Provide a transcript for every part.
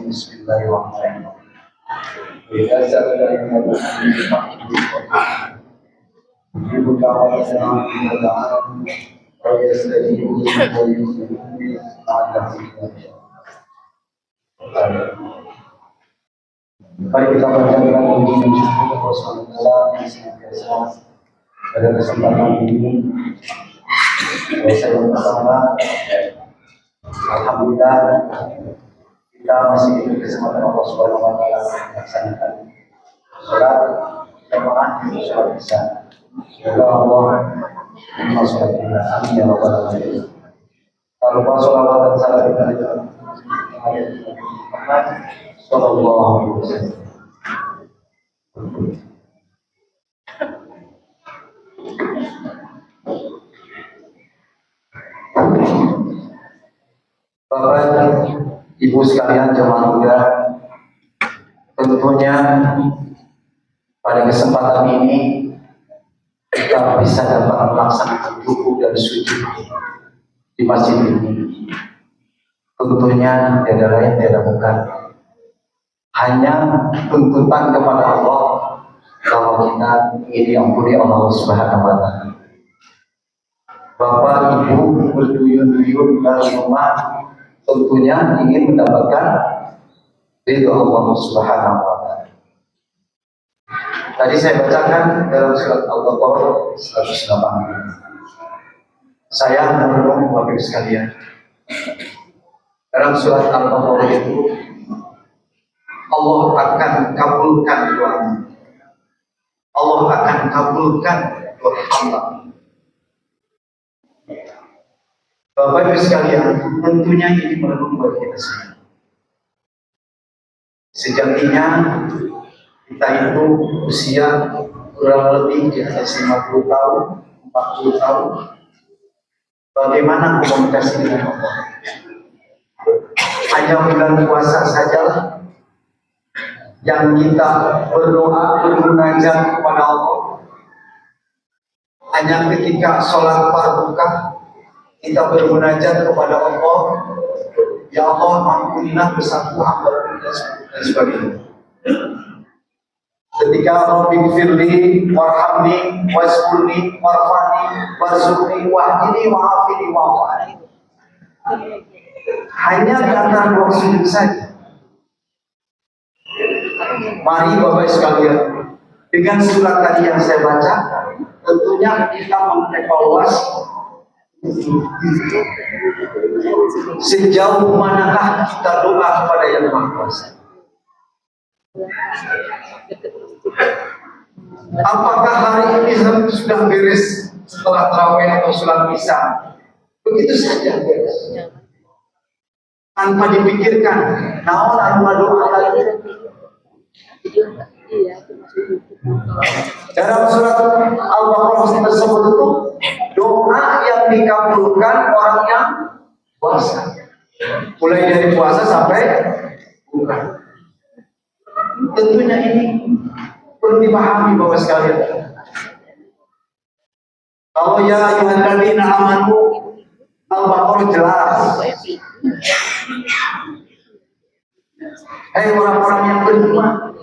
Bismillahirrahmanirrahim. Biasa dari ibu kawan senang berjalan, proyek dari ibu ada. Mari kita panjatkan puji dan syukur kepada Allah yang senantiasa pada kesempatan ini. Saya bersama, alhamdulillah kita masih diberi kesempatan Allah Subhanahu wa taala melaksanakan salat jamaah di salat isya. Semoga Allah menerima salat kita. Amin ya rabbal alamin. Tanpa sholawat dan salam kita Muhammad sallallahu alaihi wasallam. Bapak, Ibu sekalian jemaah muda, tentunya pada kesempatan ini kita bisa dapat melaksanakan ruku dan sujud di masjid ini. Tentunya tiada lain tiada bukan hanya tuntutan kepada Allah bahwa kita ingin diampuni Allah Subhanahu wa taala. Bapak Ibu berduyun-duyun dari rumah tentunya ingin mendapatkan ridho Allah Subhanahu wa taala. Tadi saya bacakan dalam surat Al-Baqarah 108. Saya merenung Bapak sekalian. Dalam surat Al-Baqarah itu Allah akan kabulkan doa. Allah akan kabulkan doa hamba. Bapak Ibu sekalian, tentunya ini merenung bagi kita semua. Sejatinya kita itu usia kurang lebih di atas 50 tahun, 40 tahun. Bagaimana komunikasi dengan Allah? Hanya bulan puasa sajalah yang kita berdoa, bermunajat kepada Allah. Hanya ketika sholat pardukah kita bermunajat kepada Allah, ya Allah ampunilah dosaku hamba dan sebagainya. Ketika Rabbi firli warhamni wasfurni warfani warzuqni wahdini wa'afini wa'afani, hanya karena doa sujud saja. Mari Bapak sekalian, dengan surat tadi yang saya baca, tentunya kita mengevaluasi sejauh manakah kita doa kepada Yang Maha Kuasa. Apakah hari ini sudah beres setelah tarawih atau sholat isya? Begitu saja beres, tanpa dipikirkan naon anu doa lagi. Dalam surat Al-Baqarah tersebut itu doa yang dikabulkan orang yang puasa, mulai dari puasa sampai buka. Tentunya ini perlu dipahami Bapak sekalian. Kalau ya ayyuhalladzina amanu, Al-Baqarah jelas. Hai orang-orang yang beriman,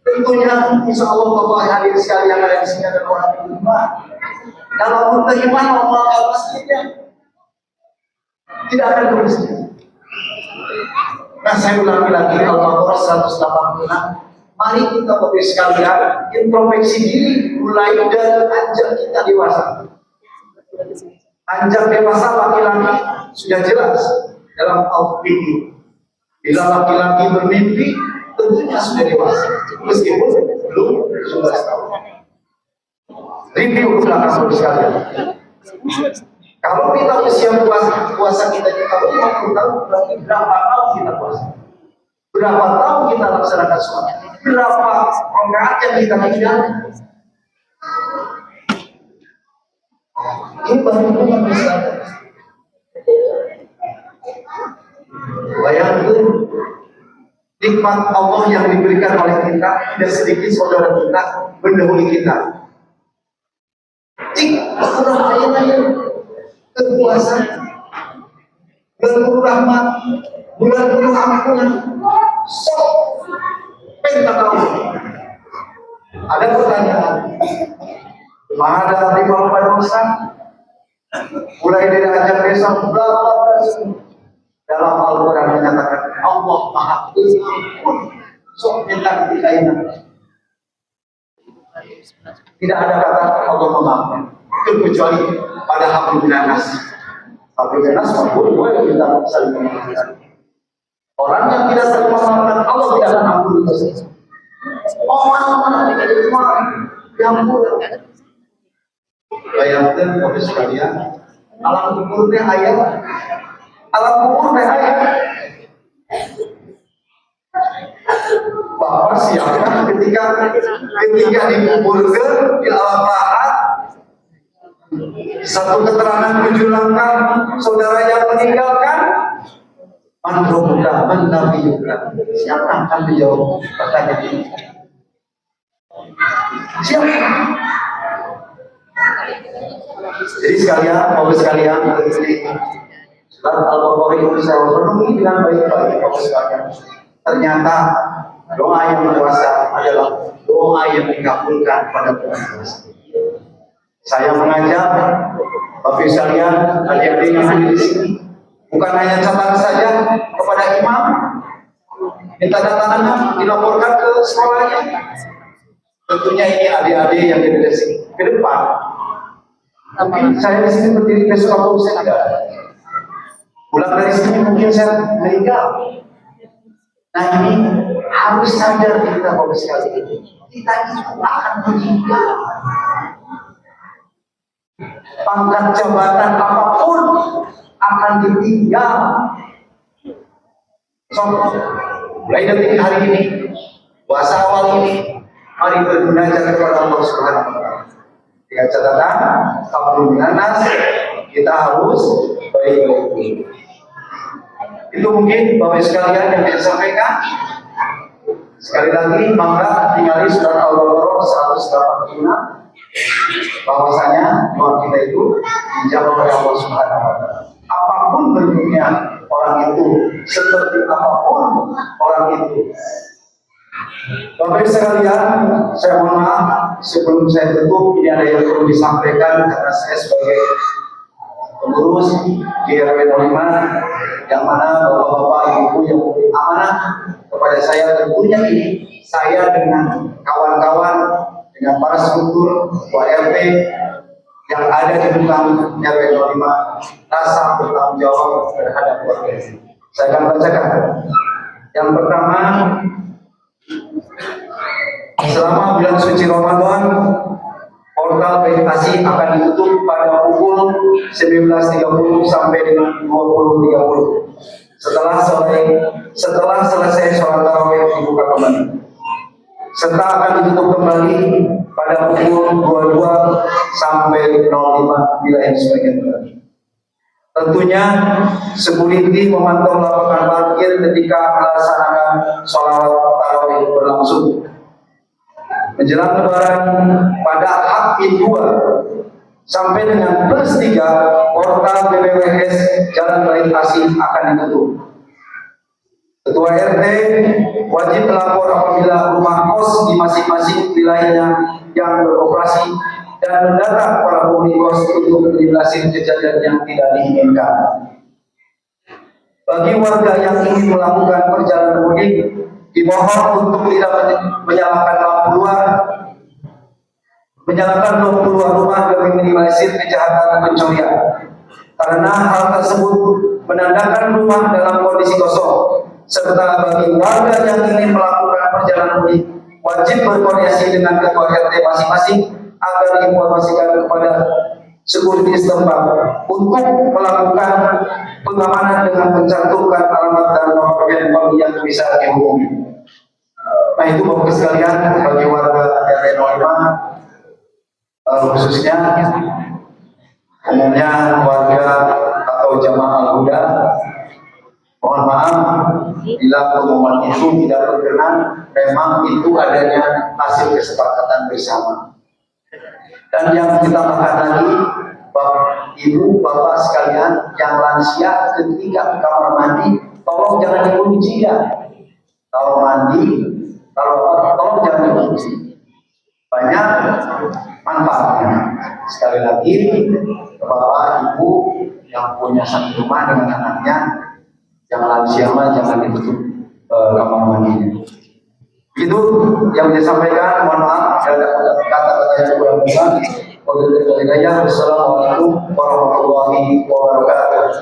tentunya insya Allah Bapak hadir sekalian yang ada di sini adalah orang yang beriman. Kalau beriman Allah pastinya tidak akan berhenti. Nah, saya ulangi lagi Al-Baqarah 186. Mari kita Bapak sekalian introspeksi diri mulai dari anjak kita dewasa. Anjak dewasa laki-laki sudah jelas dalam Al-Fiqh. Bila laki-laki bermimpi tentunya sudah dewasa, meskipun belum 11 tahun. Review belakang Bapak sekalian. Kalau kita usia puasa kita di tahun 50 tahun, berarti berapa tahun kita puasa? Berapa tahun kita laksanakan sholat? berapa rakaat yang kita tinggal. Ini baru yang bisa. Bayangkan nikmat Allah yang diberikan oleh kita, tidak sedikit saudara kita mendahului kita. Kurang ayat-ayat kekuasaan, bulan penuh rahmat, bulan penuh ampunan, sok pentakau. Ada pertanyaan, mana dari pada dosa? Mulai dari ajak desa, dalam Al-Quran menyatakan Allah Maha Pengampun, sok minta dikainan. Tidak ada kata Allah memaafkan kecuali pada Habib Nanas. Habib Nanas maupun boleh kita saling memaafkan. Orang yang tidak saling memaafkan Allah tidak akan ampun itu. Orang yang ampun. Bayangkan Bapak sekalian, alam kubur teh ayat, alam kubur teh ayat. Bapak siapkan ketika dikuburkan di alam lahat, satu keterangan 7 langkah saudara yang meninggalkan, manrobuka menabiyuka. Siapa akan menjawab pertanyaan ini? Siapa? Jadi sekalian, Bapak sekalian, surat Al-Baqarah ini saya renungi dengan baik-baik, Bapak sekalian. Ternyata doa yang berkuasa adalah doa yang dikabulkan pada Tuhan. Saya mengajak Bapak sekalian, adik-adik yang hadir di sini, bukan hanya catat saja kepada imam, minta tangan dilaporkan ke sekolahnya. Tentunya ini adik-adik yang ada di sini ke depan. Mungkin saya di sini berdiri besok atau saya tidak. Pulang dari sini mungkin saya meninggal. Nah ini harus sadar kita Bapak sekalian, kita itu akan meninggal. Pangkat jabatan apapun akan ditinggal. So, mulai detik hari ini, puasa awal ini, mari bermunajat kepada Allah Subhanahu wa Ta'ala. Dengan catatan, Habib Nanas kita harus baik-baik. Itu mungkin Bapak sekalian yang saya sampaikan. Sekali lagi, maka tinggali surat Al-Baqarah 185 bahwasanya doa kita itu dijawab oleh Allah Subhanahu wa Ta'ala. Apapun bentuknya orang itu, seperti apapun orang itu. Bapak sekalian, saya mohon maaf sebelum saya tutup, ini ada yang perlu disampaikan karena saya sebagai pengurus di RW 05 yang mana bapak-bapak ibu yang memberi amanah kepada saya, tentunya ini saya dengan kawan-kawan, dengan para struktur RT yang ada di lingkungan RW 05 rasa bertanggung jawab terhadap keluarga. Saya akan bacakan. Yang pertama, selama bulan suci Ramadan, portal vegetasi akan ditutup pada pukul 19.30 sampai dengan 20.30. Setelah selesai sholat tarawih dibuka kembali. Serta akan ditutup kembali pada pukul 22 sampai 05 bila yang sebagian berat. Tentunya Sekuriti memantau lapangan parkir ketika melaksanakan sholat tarawih berlangsung. Menjelang Lebaran pada H-2 sampai dengan +3, portal BPWS Jalan Vegetasi akan ditutup. Ketua RT wajib melapor apabila rumah kos di masing-masing wilayahnya yang beroperasi dan mendata para penghuni kos untuk menjelaskan kejadian yang tidak diinginkan. Bagi warga yang ingin melakukan perjalanan mudik, dimohon untuk tidak menyalakan lampu luar rumah demi minimalisir kejahatan pencurian. Karena hal tersebut menandakan rumah dalam kondisi kosong. Serta bagi warga yang ingin melakukan perjalanan mudik, wajib berkoordinasi dengan ketua RT masing-masing agar diinformasikan kepada Sekuriti setempat untuk melakukan pengamanan dengan mencantumkan alamat dan nomor handphone yang bisa dihubungi. Nah itu Bapak sekalian bagi warga RW 05 khususnya umumnya warga atau jamaah Al-Huda, mohon maaf bila pengumuman itu tidak berkenan, memang itu adanya hasil kesepakatan bersama. Dan yang kita makan lagi, Ibu, Bapak sekalian yang lansia ketika ke kamar mandi, tolong jangan dikunci ya. Kalau mandi, tolong jangan dikunci. Banyak manfaatnya. Sekali lagi, Bapak, Ibu yang punya satu rumah dengan anaknya, yang lansia mah jangan ditutup kamar mandinya. Itu yang saya sampaikan. Mohon maaf ada kata-kata yang kurang benar. Wassalamualaikum warahmatullahi wabarakatuh.